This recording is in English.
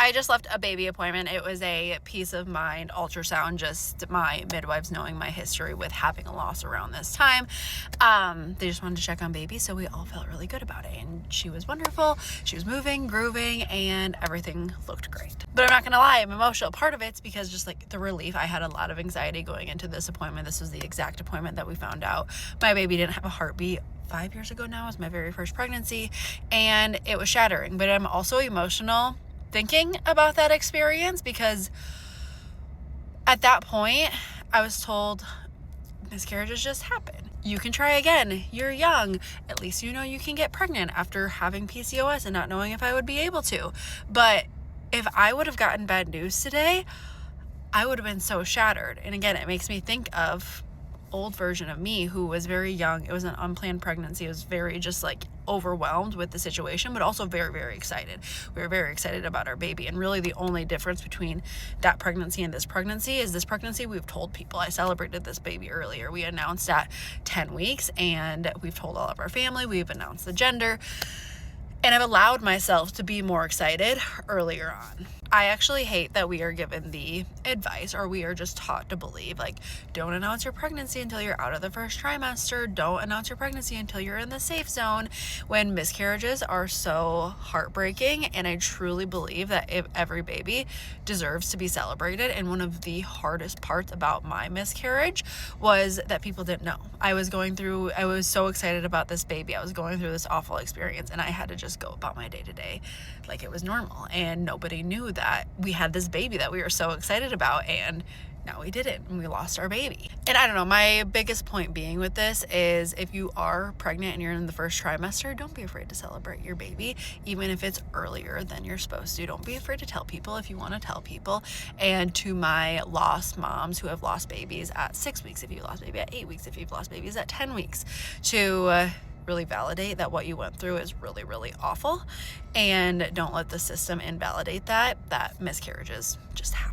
I just left a baby appointment. It was a peace of mind ultrasound, just my midwives knowing my history with having a loss around this time. They just wanted to check on baby, so we all felt really good about it. And she was wonderful. She was moving, grooving, and everything looked great. But I'm not gonna lie, I'm emotional. Part of it's because just like the relief. I had a lot of anxiety going into this appointment. This was the exact appointment that we found out my baby didn't have a heartbeat. 5 years ago now was my very first pregnancy, and it was shattering. But I'm also emotional thinking about that experience, because at that point I was told miscarriages just happen. You can try again. You're young. At least you know you can get pregnant after having PCOS and not knowing if I would be able to. But if I would have gotten bad news today, I would have been so shattered. And again, it makes me think of old version of me who was very young. It was an unplanned pregnancy. It was very just like overwhelmed with the situation, but also very, very excited. We were very excited about our baby. And really the only difference between that pregnancy and this pregnancy is this pregnancy we've told people. I celebrated this baby earlier. We announced at 10 weeks and we've told all of our family. We've announced the gender. And I've allowed myself to be more excited earlier on. I actually hate that we are given the advice, or we are just taught to believe, like, don't announce your pregnancy until you're out of the first trimester. Don't announce your pregnancy until you're in the safe zone, when miscarriages are so heartbreaking. And I truly believe that if every baby deserves to be celebrated. And one of the hardest parts about my miscarriage was that people didn't know. I was so excited about this baby. I was going through this awful experience, and I had to just go about my day to day like it was normal. And nobody knew that we had this baby that we were so excited about, and now we didn't, and we lost our baby. And I don't know, my biggest point being with this is, if you are pregnant and you're in the first trimester, don't be afraid to celebrate your baby, even if it's earlier than you're supposed to. Don't be afraid to tell people if you want to tell people. And to my lost moms who have lost babies at 6 weeks, if you lost baby at 8 weeks, if you've lost babies at 10 weeks, to really validate that what you went through is really, really awful, and don't let the system invalidate that miscarriages just happen.